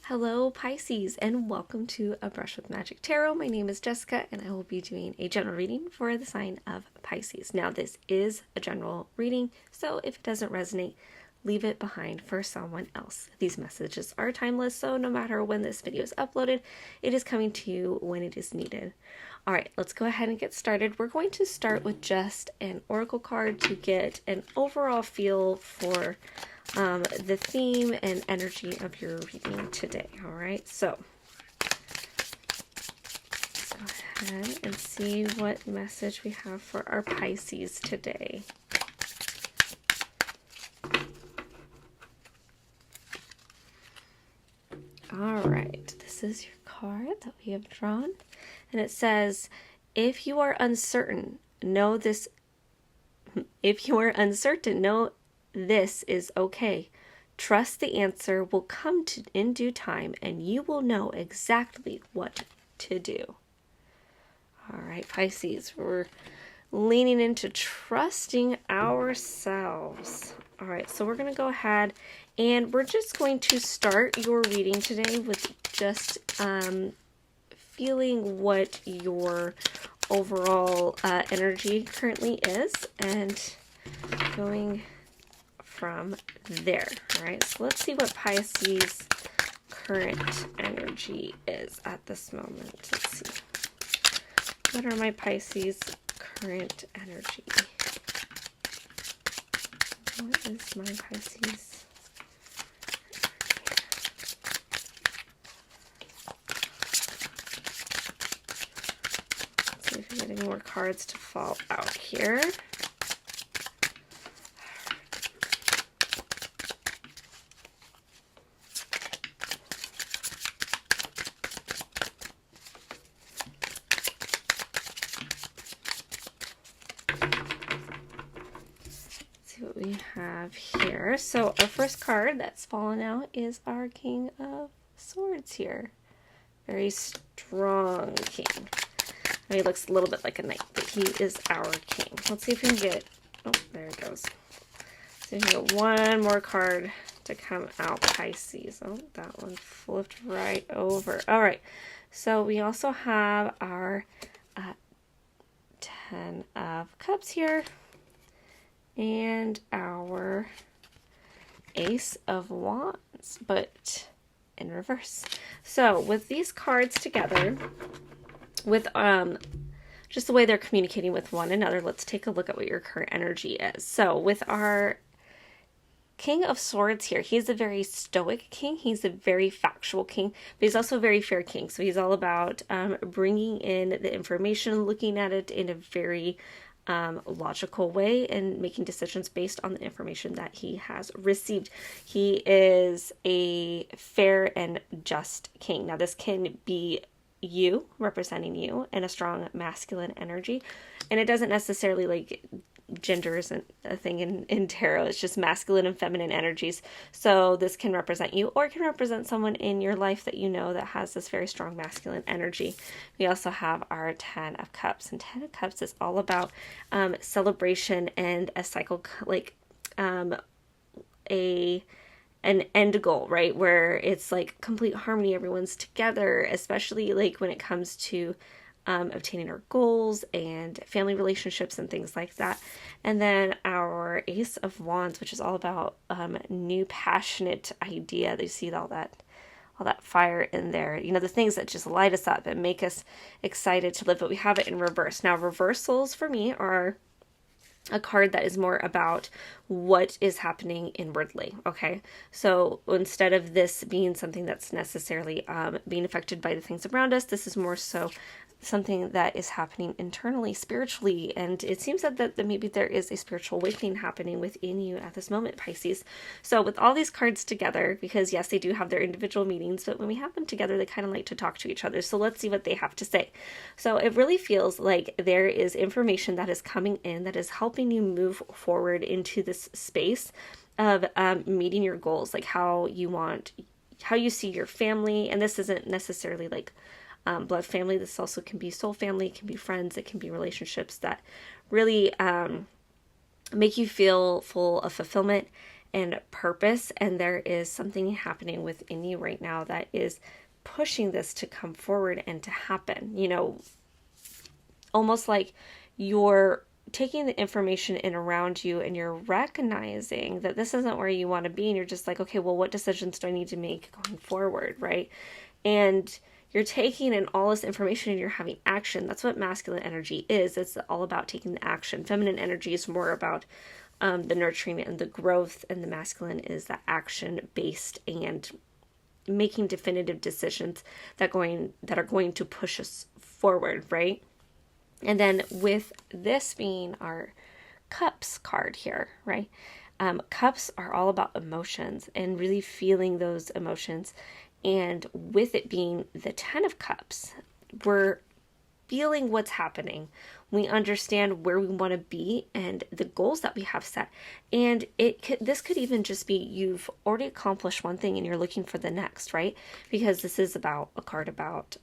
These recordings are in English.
Hello Pisces, and welcome to a Brush with Magic Tarot. My name is Jessica and I will be doing a general reading for the sign of Pisces. Now this is a general reading, so if it doesn't resonate, leave it behind for someone else. These messages are timeless, so no matter when this video is uploaded, it is coming to you when it is needed. Alright, let's go ahead and get started. We're going to start with just an oracle card to get an overall feel for the theme and energy of your reading today. All right, so let's go ahead and see what message we have for our Pisces today. All right, this is your card that we have drawn, and it says, if you are uncertain, know this. If you are uncertain, know this is okay. Trust the answer will come in due time, and you will know exactly what to do. All right, Pisces, we're leaning into trusting ourselves. All right, so we're going to go ahead and we're just going to start your reading today with just feeling what your overall energy currently is and going from there. All right, so let's see what Pisces current energy is at this moment. Let's see. What are my Pisces current energy? What is my Pisces? Let's see if we're getting more cards to fall out here. What we have here. So our first card that's fallen out is our King of Swords here. Very strong king. I mean, he looks a little bit like a knight, but he is our king. Let's see if we can get, oh, there it goes. So we can get one more card to come out, Pisces. Oh, that one flipped right over. All right, so we also have our 10 of Cups here, and our Ace of Wands, but in reverse. So with these cards together, with just the way they're communicating with one another, let's take a look at what your current energy is. So with our King of Swords here, he's a very stoic king. He's a very factual king, but he's also a very fair king. So he's all about bringing in the information, looking at it in a very logical way and making decisions based on the information that he has received. He is a fair and just king. Now this can be you, representing you, and a strong masculine energy, and it doesn't necessarily, like, gender isn't a thing in tarot. It's just masculine and feminine energies. So this can represent you, or it can represent someone in your life that you know that has this very strong masculine energy. We also have our 10 of Cups, and 10 of Cups is all about celebration and a cycle, like an end goal, right? Where it's like complete harmony, everyone's together, especially like when it comes to obtaining our goals and family relationships and things like that. And then our Ace of Wands, which is all about new passionate idea. You see all that fire in there, you know, the things that just light us up and make us excited to live. But we have it in reverse. Now reversals for me are a card that is more about what is happening inwardly. Okay, so instead of this being something that's necessarily being affected by the things around us, this is more so something that is happening internally, spiritually, and it seems that maybe there is a spiritual awakening happening within you at this moment, Pisces. So with all these cards together, because yes, they do have their individual meanings, but when we have them together, they kind of like to talk to each other. So let's see what they have to say. So it really feels like there is information that is coming in that is helping you move forward into this space of meeting your goals, like how you see your family. And this isn't necessarily like blood family. This also can be soul family, it can be friends, it can be relationships that really make you feel full of fulfillment and purpose. And there is something happening within you right now that is pushing this to come forward and to happen. You know, almost like you're taking the information in around you and you're recognizing that this isn't where you want to be. And you're just like, okay, well, what decisions do I need to make going forward, right? And you're taking in all this information and you're having action. That's what masculine energy is. It's all about taking the action. Feminine energy is more about the nurturing and the growth, and the masculine is the action-based and making definitive decisions that are going to push us forward, right? And then with this being our Cups card here, right? Cups are all about emotions and really feeling those emotions. And with it being the 10 of Cups, we're feeling what's happening. We understand where we want to be and the goals that we have set. And this could even just be you've already accomplished one thing and you're looking for the next, right? Because this is about a card about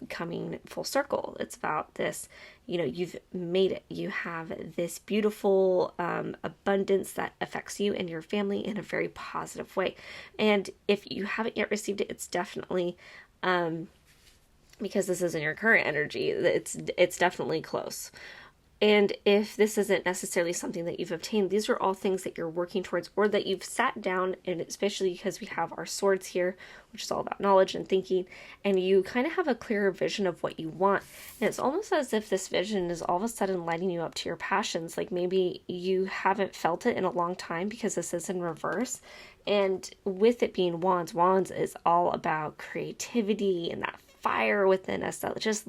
coming full circle. It's about this, you know, you've made it. You have this beautiful abundance that affects you and your family in a very positive way. And if you haven't yet received it, it's definitely because this isn't your current energy, it's definitely close. And if this isn't necessarily something that you've obtained, these are all things that you're working towards, or that you've sat down, and especially because we have our swords here, which is all about knowledge and thinking, and you kind of have a clearer vision of what you want. And it's almost as if this vision is all of a sudden lighting you up to your passions. Like maybe you haven't felt it in a long time because this is in reverse. And with it being wands, wands is all about creativity and that fire within us that just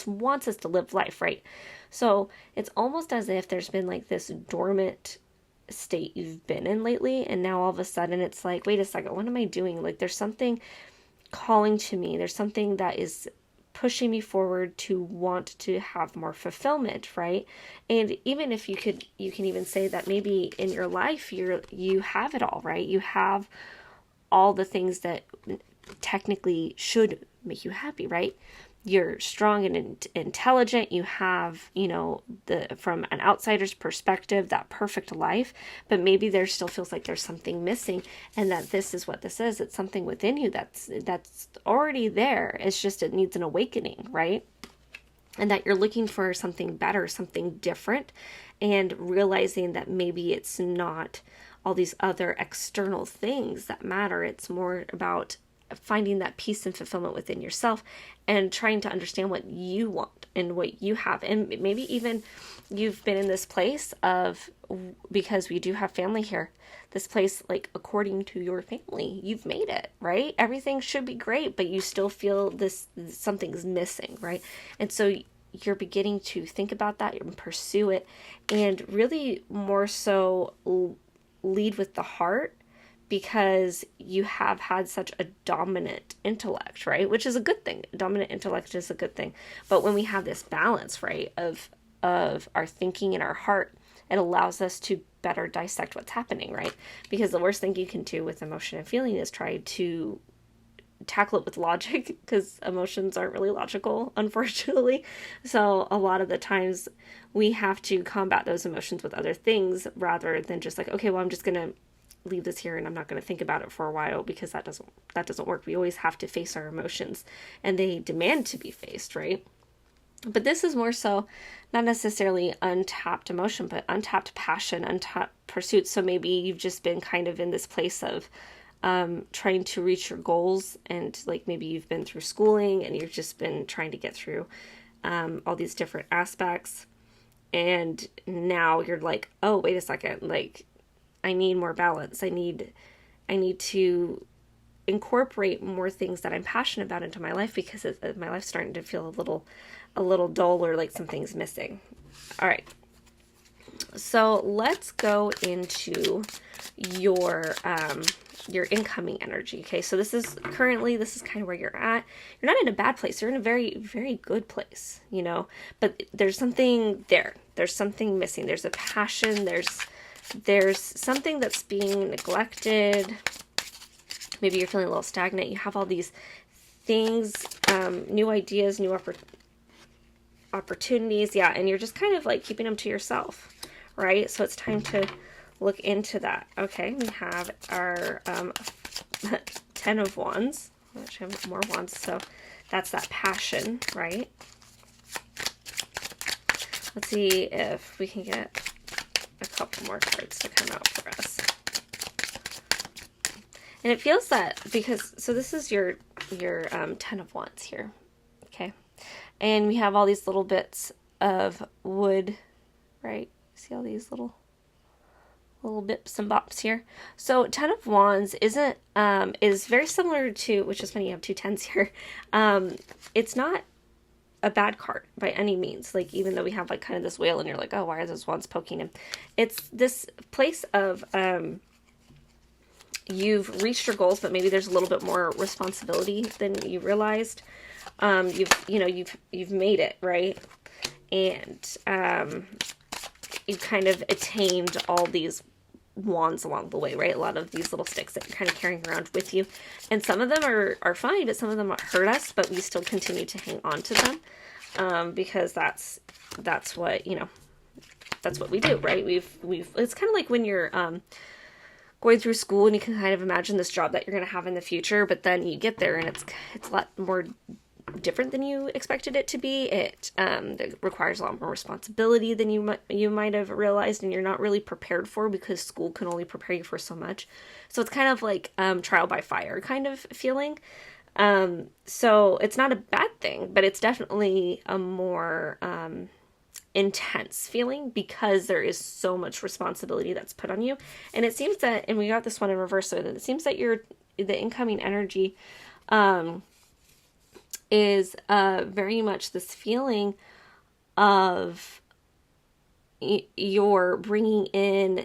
wants us to live life, right? So it's almost as if there's been like this dormant state you've been in lately, and now all of a sudden it's like, wait a second, what am I doing? Like there's something calling to me. There's something that is pushing me forward to want to have more fulfillment, right? And even if you can even say that maybe in your life you have it all, right? You have all the things that technically should make you happy, right? You're strong and intelligent. You have, you know, from an outsider's perspective, that perfect life, but maybe there still feels like there's something missing, and that this is what this is. It's something within you that's already there. It's just, it needs an awakening, right? And that you're looking for something better, something different, and realizing that maybe it's not all these other external things that matter. It's more about finding that peace and fulfillment within yourself and trying to understand what you want and what you have. And maybe even you've been in this place of, because we do have family here, this place, like according to your family, you've made it, right? Everything should be great, but you still feel something's missing, right? And so you're beginning to think about that and pursue it, and really more so lead with the heart, because you have had such a dominant intellect, right? Which is a good thing. Dominant intellect is a good thing. But when we have this balance, right, of our thinking and our heart, it allows us to better dissect what's happening, right? Because the worst thing you can do with emotion and feeling is try to tackle it with logic, because emotions aren't really logical, unfortunately. So a lot of the times we have to combat those emotions with other things, rather than just like, okay, well, I'm just going to leave this here and I'm not going to think about it for a while, because that doesn't work. We always have to face our emotions, and they demand to be faced, right? But this is more so not necessarily untapped emotion, but untapped passion, untapped pursuit. So maybe you've just been kind of in this place of trying to reach your goals, and like maybe you've been through schooling and you've just been trying to get through all these different aspects, and now you're like, oh, wait a second, like I need more balance. I need to incorporate more things that I'm passionate about into my life, because my life's starting to feel a little dull, or like something's missing. All right. So let's go into your incoming energy. Okay. So this is kind of where you're at. You're not in a bad place. You're in a very, very good place, you know, but there's something there. There's something missing. There's a passion. There's something that's being neglected. Maybe you're feeling a little stagnant. You have all these things, new ideas, new opportunities. Yeah. And you're just kind of like keeping them to yourself, right? So it's time to look into that. Okay, we have our 10 of Wands. I actually have more wands, so that's that passion, right? Let's see if we can get a couple more cards to come out for us. And it feels that because, so this is your 10 of Wands here, okay? And we have all these little bits of wood, right? See all these little bips and bops here. So 10 of Wands isn't, is very similar to, which is funny, you have two tens here. It's not a bad card by any means. Like, even though we have like kind of this whale and you're like, oh, why are those wands poking him? It's this place of, you've reached your goals, but maybe there's a little bit more responsibility than you realized. You've made it, right? And, you've kind of attained all these wands along the way, right? A lot of these little sticks that you're kind of carrying around with you. And some of them are fine, but some of them hurt us, but we still continue to hang on to them. Because that's what, that's what we do, right? It's kind of like when you're, going through school and you can kind of imagine this job that you're going to have in the future, but then you get there and it's a lot more different than you expected it to be. It requires a lot more responsibility than you might have realized, and you're not really prepared for, because school can only prepare you for so much. So it's kind of like trial by fire kind of feeling. So it's not a bad thing, but it's definitely a more intense feeling because there is so much responsibility that's put on you. And it seems that, and we got this one in reverse, so it seems that the incoming energy is very much this feeling of you're bringing in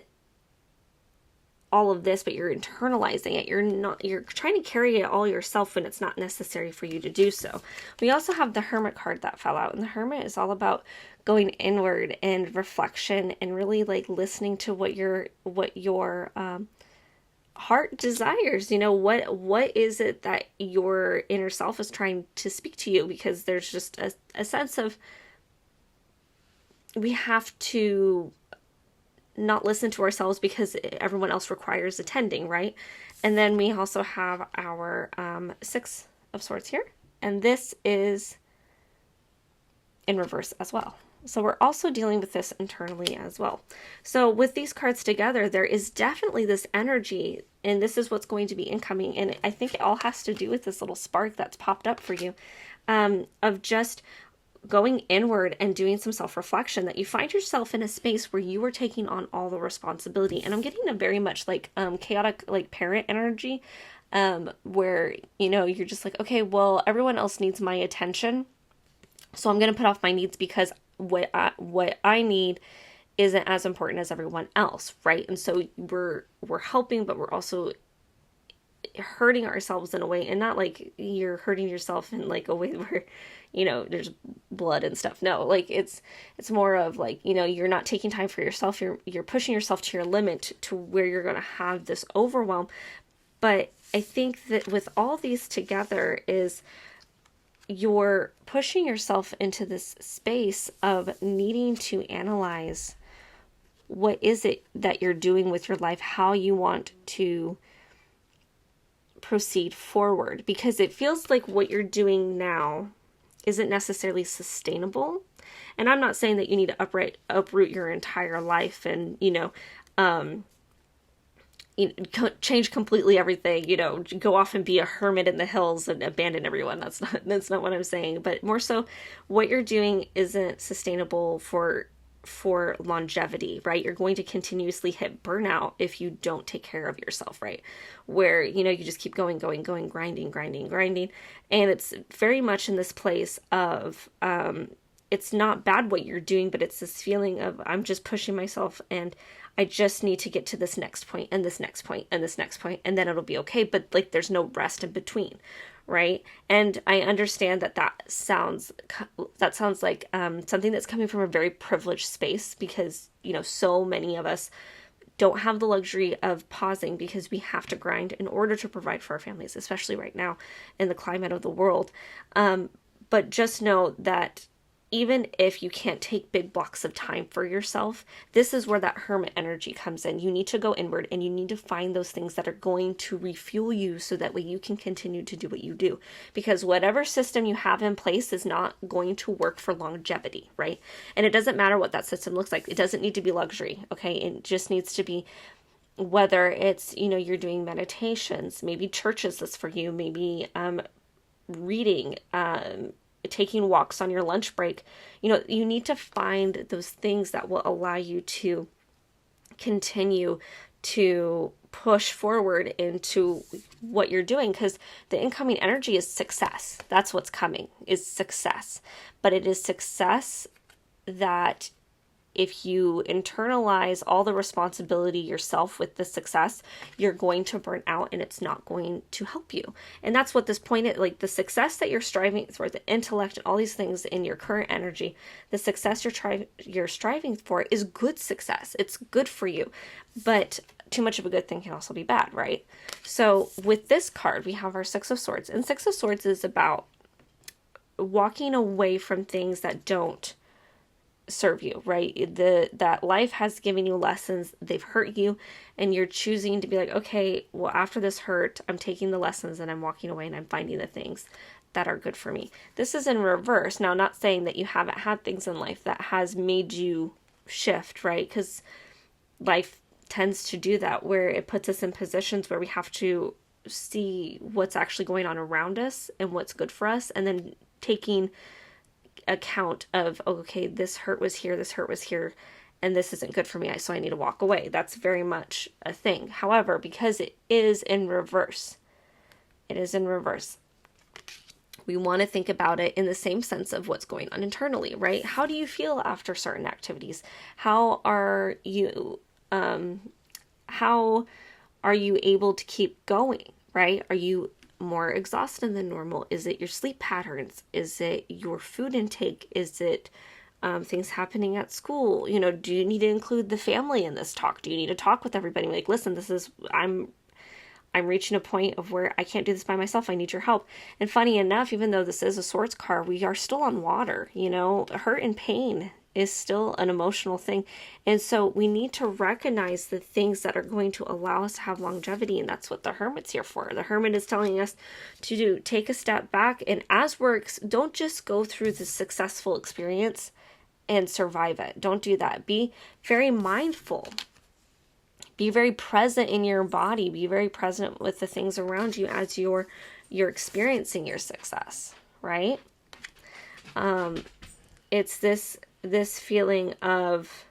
all of this, but you're internalizing it. You're trying to carry it all yourself when it's not necessary for you to do so. We also have the Hermit card that fell out, and the Hermit is all about going inward and reflection and really like listening to what your heart desires. What is it that your inner self is trying to speak to you? Because there's just a sense of, we have to not listen to ourselves because everyone else requires attending, right? And then we also have our 6 of Swords here, and this is in reverse as well. So we're also dealing with this internally as well. So with these cards together, there is definitely this energy, and this is what's going to be incoming. And I think it all has to do with this little spark that's popped up for you, of just going inward and doing some self-reflection, that you find yourself in a space where you are taking on all the responsibility. And I'm getting a very much like chaotic, like parent energy, where, you're just like, okay, well, everyone else needs my attention, so I'm going to put off my needs because what I need isn't as important as everyone else, right? And so we're helping, but we're also hurting ourselves in a way, and not like you're hurting yourself in like a way where, there's blood and stuff. No, like it's more of like, you're not taking time for yourself. You're pushing yourself to your limit to where you're going to have this overwhelm. But I think that with all these together is you're pushing yourself into this space of needing to analyze what is it that you're doing with your life, how you want to proceed forward, because it feels like what you're doing now isn't necessarily sustainable. And I'm not saying that you need to uproot your entire life and, change completely everything, go off and be a hermit in the hills and abandon everyone. That's not what I'm saying. But more so, what you're doing isn't sustainable for longevity, right? You're going to continuously hit burnout if you don't take care of yourself, right? Where, you just keep going, grinding. And it's very much in this place of, it's not bad what you're doing, but it's this feeling of, I'm just pushing myself and I just need to get to this next point and this next point and this next point, and then it'll be okay. But like, there's no rest in between, right? And I understand that sounds like something that's coming from a very privileged space, because, so many of us don't have the luxury of pausing because we have to grind in order to provide for our families, especially right now in the climate of the world. But just know that even if you can't take big blocks of time for yourself, this is where that hermit energy comes in. You need to go inward and you need to find those things that are going to refuel you so that way you can continue to do what you do. Because whatever system you have in place is not going to work for longevity, right? And it doesn't matter what that system looks like. It doesn't need to be luxury, okay? It just needs to be, whether it's, you're doing meditations, maybe church is this for you, maybe reading, taking walks on your lunch break. You need to find those things that will allow you to continue to push forward into what you're doing, because the incoming energy is success. That's what's coming, is success. But it is success that if you internalize all the responsibility yourself with the success, you're going to burn out and it's not going to help you. And that's what this point is, like the success that you're striving for, the intellect and all these things in your current energy, the success you're striving for is good success. It's good for you. But too much of a good thing can also be bad, right? So with this card, we have our Six of Swords. And Six of Swords is about walking away from things that don't serve you, right? That life has given you lessons, they've hurt you, and you're choosing to be like, okay, well, after this hurt, I'm taking the lessons and I'm walking away and I'm finding the things that are good for me. This is in reverse. Now, not saying that you haven't had things in life that has made you shift, right? Because life tends to do that, where it puts us in positions where we have to see what's actually going on around us and what's good for us, and then taking account of, okay, this hurt was here, and this isn't good for me, so I need to walk away. That's very much a thing. However, because it is in reverse, we want to think about it in the same sense of what's going on internally, right? How do you feel after certain activities? How are you able to keep going, right? Are you more exhausted than normal? Is it your sleep patterns? Is it your food intake? Is it things happening at school? Do you need to include the family in this talk? Do you need to talk with everybody? Like, listen, I'm reaching a point of where I can't do this by myself. I need your help. And funny enough, even though this is a swords card, we are still on water. Hurt and pain is still an emotional thing. And so we need to recognize the things that are going to allow us to have longevity. And that's what the Hermit's here for. The Hermit is telling us to take a step back. And as don't just go through the successful experience and survive it. Don't do that. Be very mindful. Be very present in your body. Be very present with the things around you as you're experiencing your success, right? It's this feeling of,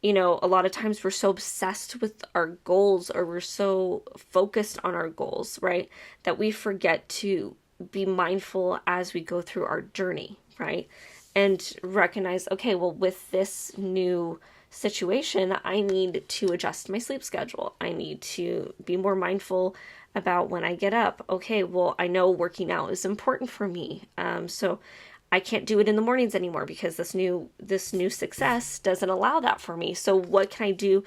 a lot of times we're so obsessed with our goals, or we're so focused on our goals, right, that we forget to be mindful as we go through our journey, right? And recognize, okay, well, with this new situation, I need to adjust my sleep schedule. I need to be more mindful about when I get up. Okay, well, I know working out is important for me. So I can't do it in the mornings anymore because this new success doesn't allow that for me. So what can I do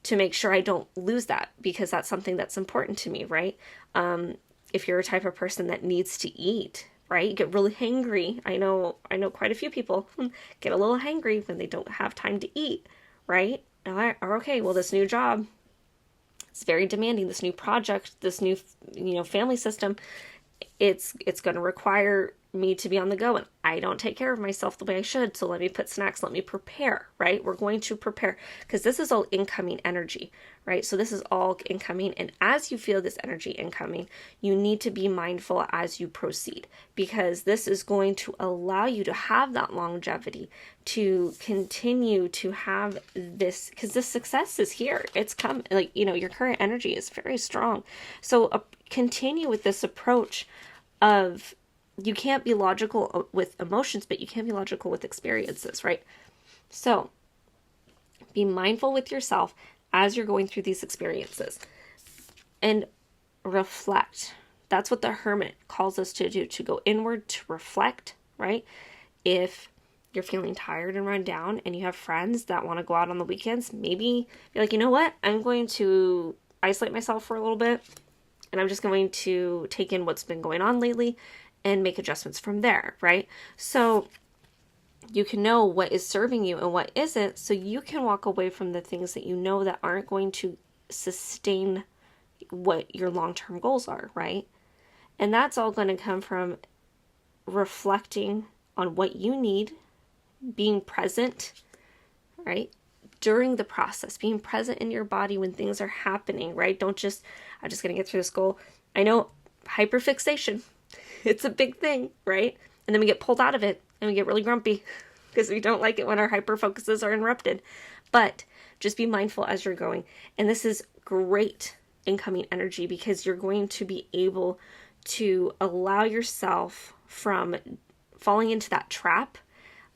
to make sure I don't lose that? Because that's something that's important to me, right? If you're a type of person that needs to eat, right? You get really hangry. I know quite a few people get a little hangry when they don't have time to eat, right? Or okay, well, this new job, it's very demanding. This new project, this new, family system, it's going to require me to be on the go, and I don't take care of myself the way I should. So let me put snacks, let me prepare, right? We're going to prepare, because this is all incoming energy, right? So this is all incoming. And as you feel this energy incoming, you need to be mindful as you proceed, because this is going to allow you to have that longevity, to continue to have this, because this success is here. It's come, your current energy is very strong. So continue with this approach of, you can't be logical with emotions, but you can be logical with experiences, right? So be mindful with yourself as you're going through these experiences, and reflect. That's what the Hermit calls us to do, to go inward, to reflect, right? If you're feeling tired and run down and you have friends that want to go out on the weekends, maybe be like, you know what? I'm going to isolate myself for a little bit, and I'm just going to take in what's been going on lately and make adjustments from there, right? So You can know what is serving you and what isn't, so you can walk away from the things that you know that aren't going to sustain what your long-term goals are, right? And that's all going to come from reflecting on what you need, being present, right? During the process, being present in your body when things are happening, right? Don't just, I'm just going to get through this goal. I know hyperfixation, it's a big thing, right? And then we get pulled out of it and we get really grumpy because we don't like it when our hyper focuses are interrupted. But just be mindful as you're going. And this is great incoming energy because you're going to be able to allow yourself from falling into that trap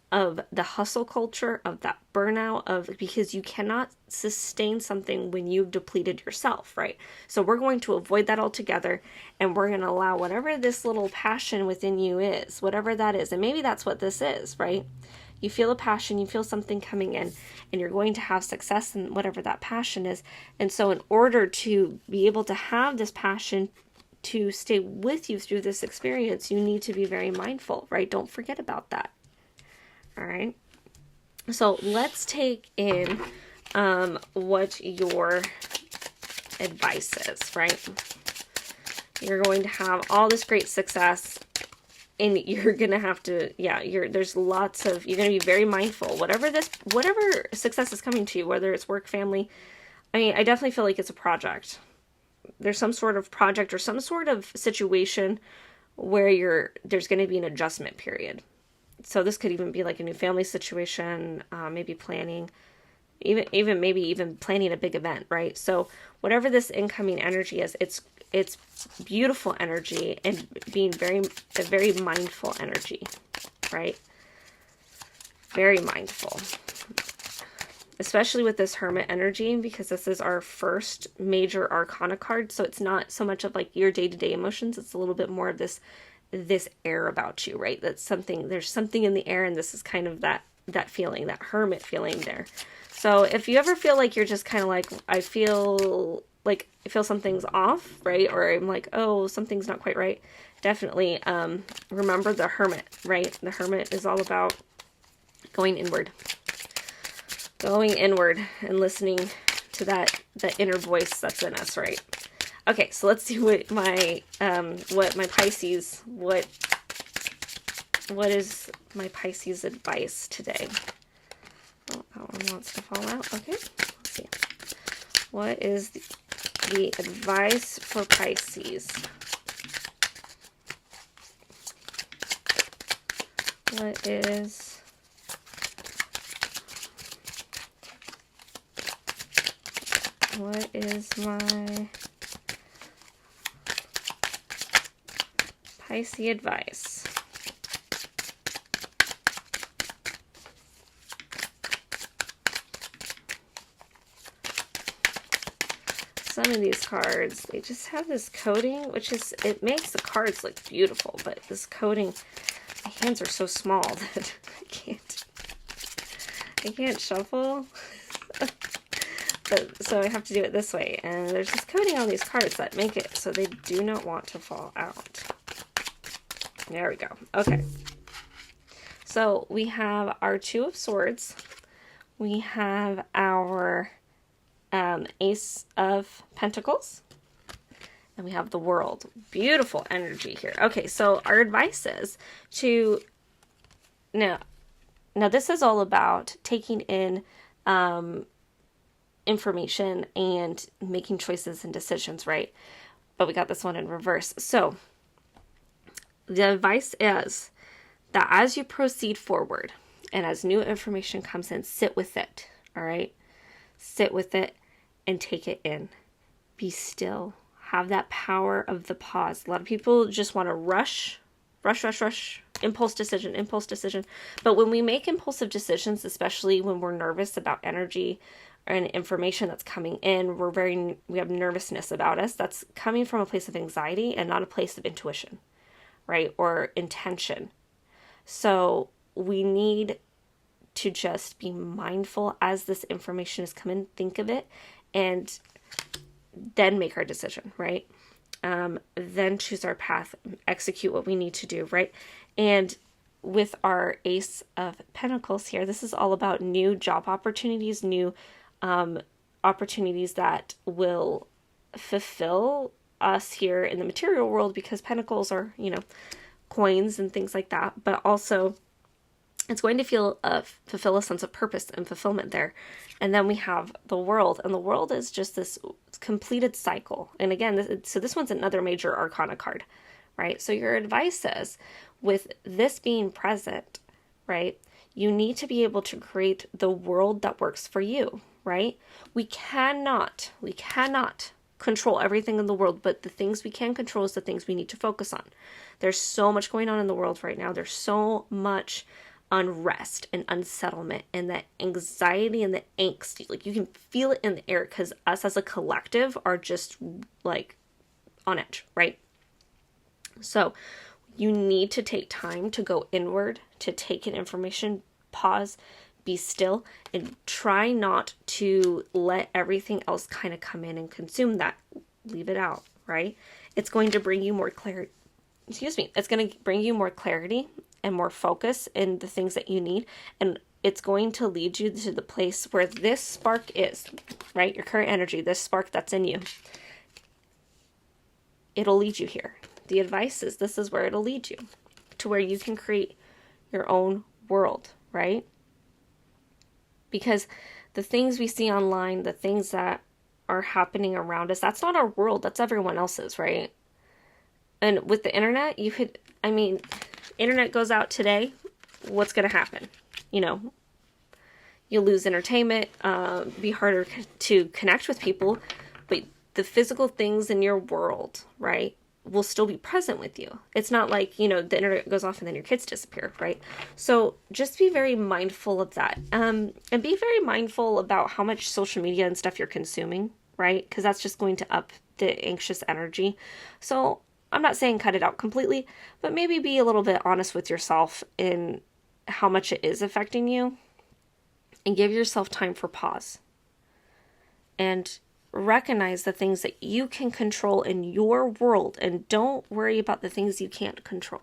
of the hustle culture, of that burnout, because you cannot sustain something when you've depleted yourself, right? So we're going to avoid that altogether, and we're going to allow whatever this little passion within you is, whatever that is, and maybe that's what this is, right? You feel a passion, you feel something coming in, and you're going to have success in whatever that passion is. And so in order to be able to have this passion to stay with you through this experience, you need to be very mindful, right? Don't forget about that. All right. So let's take in what your advice is, right? You're going to have all this great success, and you're going to have to, there's lots of, you're going to be very mindful. Whatever success is coming to you, whether it's work, family, I mean, I definitely feel like it's a project. There's some sort of project or some sort of situation where there's going to be an adjustment period. So this could even be like a new family situation, maybe planning, even planning a big event, right? So whatever this incoming energy is, it's beautiful energy and being a very mindful energy, right? Very mindful. Especially with this Hermit energy, because this is our first major arcana card. So it's not so much of like your day-to-day emotions. It's a little bit more of this air about you, right? There's something in the air, and this is kind of that feeling, that Hermit feeling there. So if you ever feel like you're just kind of like, I feel something's off, right? Or I'm like, oh, something's not quite right. Definitely remember the Hermit, right? The Hermit is all about going inward and listening to that inner voice that's in us, right? Okay, so let's see what my Pisces, what is my Pisces advice today? Oh, that one wants to fall out. Okay, let's see. What is the advice for Pisces? What is my Pisces advice? Some of these cards, they just have this coating, it makes the cards look beautiful, but this coating, my hands are so small that I can't shuffle. So I have to do it this way, and there's this coating on these cards that make it so they do not want to fall out. There we go. Okay. So we have our Two of Swords. We have our Ace of Pentacles. And we have the World. Beautiful energy here. Okay, so our advice is to... Now this is all about taking in information and making choices and decisions, right? But we got this one in reverse. So the advice is that as you proceed forward and as new information comes in, sit with it, all right? Sit with it and take it in. Be still. Have that power of the pause. A lot of people just want to rush, impulse decision. But when we make impulsive decisions, especially when we're nervous about energy and information that's coming in, we have nervousness about us. That's coming from a place of anxiety and not a place of intuition, right? Or intention. So we need to just be mindful as this information is coming, think of it, and then make our decision, right? Then choose our path, execute what we need to do, right? And with our Ace of Pentacles here, this is all about new job opportunities, new opportunities that will fulfill us here in the material world, because pentacles are, you know, coins and things like that, but also it's going to fulfill a sense of purpose and fulfillment there. And then we have the World, and the World is just this completed cycle. And again, so this one's another major arcana card, right? So your advice is, with this being present, right, you need to be able to create the world that works for you, right? We cannot control everything in the world, but the things we can control is the things we need to focus on. There's so much going on in the world right now. There's so much unrest and unsettlement and that anxiety and the angst. Like, you can feel it in the air, because us as a collective are just like on edge, right? So you need to take time to go inward, to take in information, pause, be still, and try not to let everything else kind of come in and consume that. Leave it out, right? It's going to bring you more clarity. It's going to bring you more clarity and more focus in the things that you need. And it's going to lead you to the place where this spark is, right? Your current energy, this spark that's in you. It'll lead you here. The advice is, this is where it'll lead you, to where you can create your own world, right? Because the things we see online, the things that are happening around us, that's not our world, that's everyone else's, right? And with the internet, internet goes out today, what's going to happen? You know, you'll lose entertainment, be harder to connect with people, but the physical things in your world, right, will still be present with you. It's not like, you know, the internet goes off and then your kids disappear, right? So just be very mindful of that. And be very mindful about how much social media and stuff you're consuming, right? Because that's just going to up the anxious energy. So I'm not saying cut it out completely, but maybe be a little bit honest with yourself in how much it is affecting you, and give yourself time for pause. And recognize the things that you can control in your world, and don't worry about the things you can't control,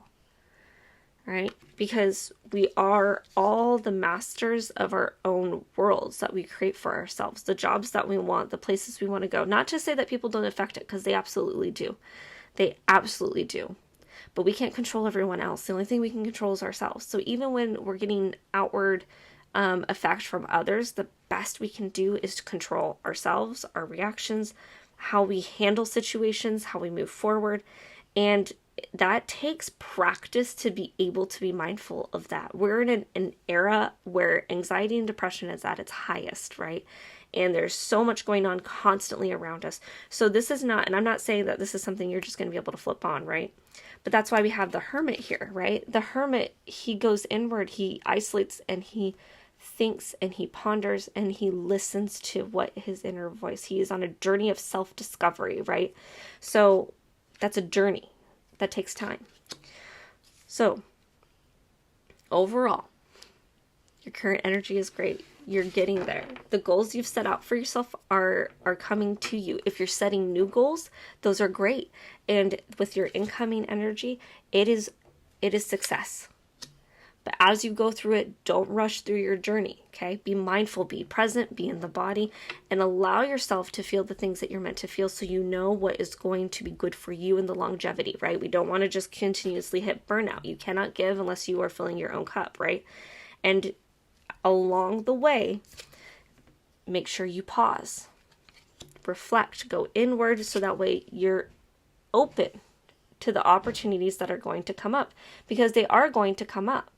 right? Because we are all the masters of our own worlds that we create for ourselves, the jobs that we want, the places we want to go. Not to say that people don't affect it, because they absolutely do. They absolutely do. But we can't control everyone else. The only thing we can control is ourselves. So even when we're getting outward effect from others, the best we can do is to control ourselves, our reactions, how we handle situations, how we move forward. And that takes practice to be able to be mindful of that. We're in an era where anxiety and depression is at its highest, right? And there's so much going on constantly around us. So this is not, and I'm not saying that this is something you're just going to be able to flip on, right? But that's why we have the Hermit here, right? The Hermit, he goes inward, he isolates, and he thinks, and he ponders, and he listens to what his inner voice. He is on a journey of self-discovery, right? So that's a journey that takes time. So overall, your current energy is great. You're getting there. The goals you've set out for yourself are coming to you. If you're setting new goals, those are great. And with your incoming energy, it is success. But as you go through it, don't rush through your journey, okay? Be mindful, be present, be in the body, and allow yourself to feel the things that you're meant to feel, so you know what is going to be good for you in the longevity, right? We don't want to just continuously hit burnout. You cannot give unless you are filling your own cup, right? And along the way, make sure you pause, reflect, go inward, so that way you're open to the opportunities that are going to come up, because they are going to come up.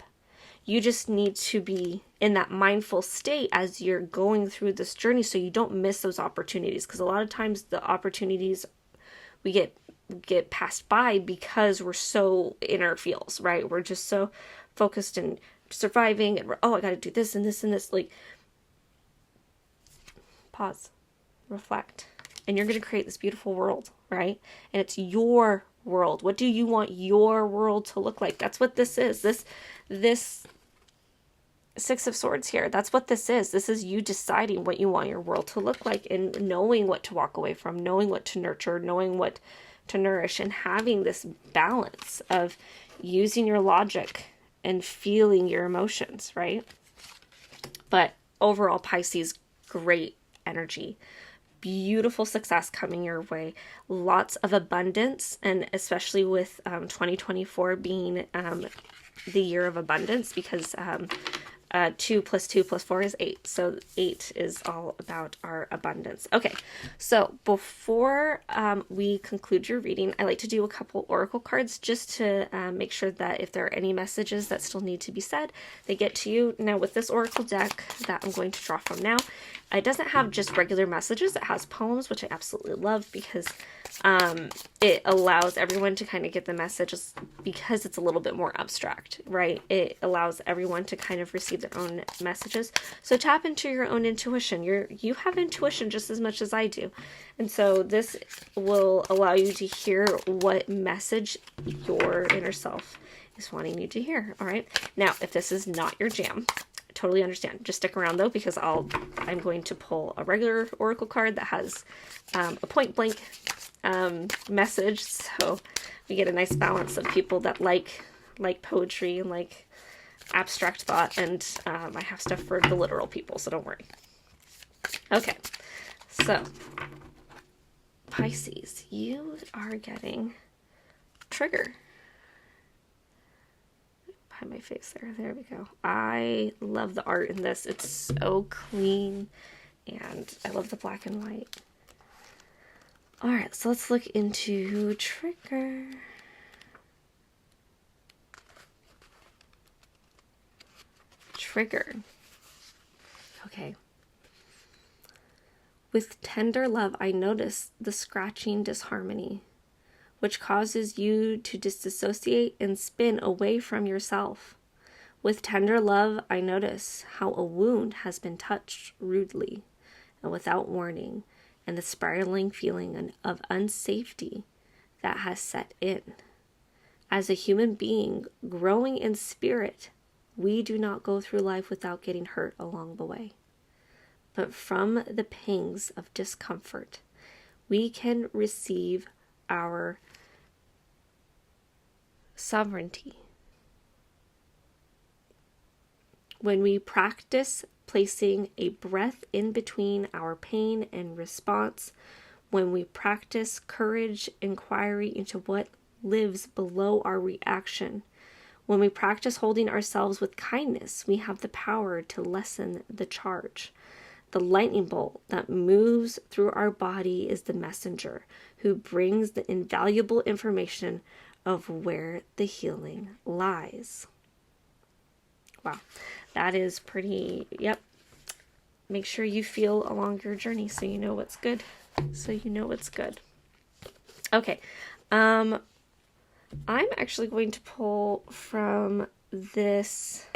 You just need to be in that mindful state as you're going through this journey, so you don't miss those opportunities. Because a lot of times the opportunities we get passed by because we're so in our feels, right? We're just so focused in surviving, and I got to do this and this and this. Like, pause, reflect, and you're going to create this beautiful world, right? And it's your world. What do you want your world to look like? That's what this is. This Six of Swords here, that's what this is. This is you deciding what you want your world to look like, and knowing what to walk away from, knowing what to nurture, knowing what to nourish, and having this balance of using your logic and feeling your emotions, right? But overall, Pisces, great energy. Beautiful success coming your way. Lots of abundance, and especially with 2024 being the year of abundance, because 2 plus 2 plus 4 is 8. So 8 is all about our abundance. Okay, so before we conclude your reading, I like to do a couple oracle cards just to make sure that if there are any messages that still need to be said, they get to you. Now with this oracle deck that I'm going to draw from now, it doesn't have just regular messages. It has poems, which I absolutely love because it allows everyone to kind of get the messages because it's a little bit more abstract, right? It allows everyone to kind of receive their own messages. So tap into your own intuition. You have intuition just as much as I do. And so this will allow you to hear what message your inner self is wanting you to hear. All right. Now, if this is not your jam, totally understand. Just stick around though, because I'm going to pull a regular oracle card that has a point blank message, so we get a nice balance of people that like poetry and like abstract thought, and I have stuff for the literal people, so don't worry. Okay, so Pisces, you are getting trigger. Behind my face there we go. I love the art in this. It's so clean, and I love the black and white. All right, so let's look into trigger. Trigger. Okay. With tender love, I notice the scratching disharmony, which causes you to disassociate and spin away from yourself. With tender love, I notice how a wound has been touched rudely and without warning, and the spiraling feeling of unsafety that has set in. As a human being growing in spirit, we do not go through life without getting hurt along the way. But from the pangs of discomfort, we can receive our sovereignty. When we practice placing a breath in between our pain and response, when we practice courage, inquiry into what lives below our reaction, when we practice holding ourselves with kindness, we have the power to lessen the charge. The lightning bolt that moves through our body is the messenger who brings the invaluable information of where the healing lies. Wow, that is pretty, yep. Make sure you feel along your journey so you know what's good. Okay, I'm actually going to pull from this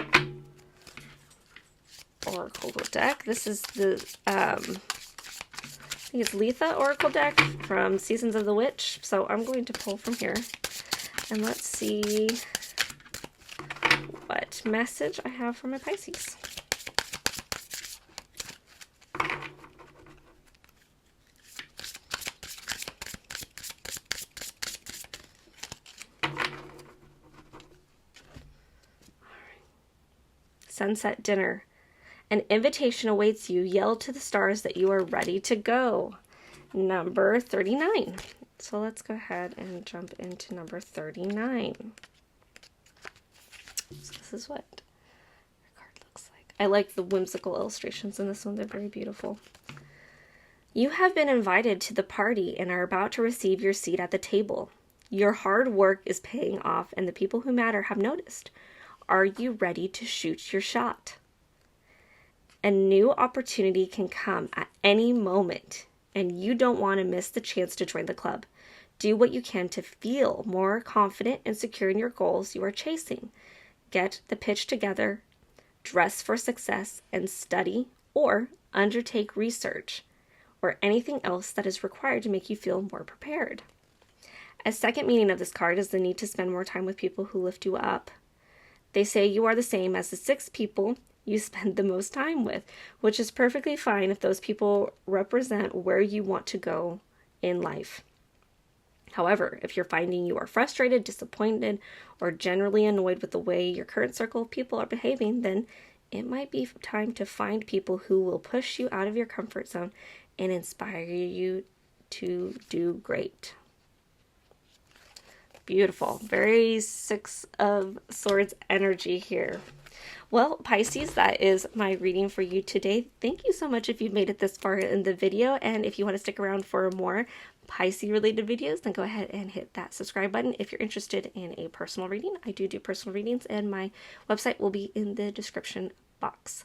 oracle deck. This is the, I think it's Letha oracle deck from Seasons of the Witch. So I'm going to pull from here, and let's see what message I have for my Pisces. Sunset dinner. An invitation awaits you. Yell to the stars that you are ready to go. Number 39. So let's go ahead and jump into number 39. So this is what your card looks like. I like the whimsical illustrations in this one. They're very beautiful. You have been invited to the party and are about to receive your seat at the table. Your hard work is paying off, and the people who matter have noticed. Are you ready to shoot your shot? A new opportunity can come at any moment, and you don't want to miss the chance to join the club. Do what you can to feel more confident and secure in your goals you are chasing. Get the pitch together, dress for success, and study or undertake research or anything else that is required to make you feel more prepared. A second meaning of this card is the need to spend more time with people who lift you up. They say you are the same as the 6 people you spend the most time with, which is perfectly fine if those people represent where you want to go in life. However, if you're finding you are frustrated, disappointed, or generally annoyed with the way your current circle of people are behaving, then it might be time to find people who will push you out of your comfort zone and inspire you to do great. Beautiful. Very Six of Swords energy here. Well, Pisces, that is my reading for you today. Thank you so much if you've made it this far in the video. And if you want to stick around for more Pisces related videos, then go ahead and hit that subscribe button. If you're interested in a personal reading, I do personal readings, and my website will be in the description box.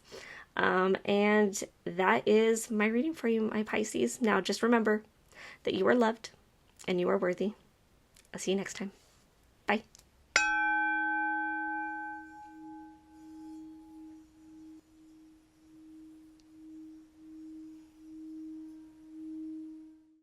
And that is my reading for you, my Pisces. Now, just remember that you are loved and you are worthy. I'll see you next time.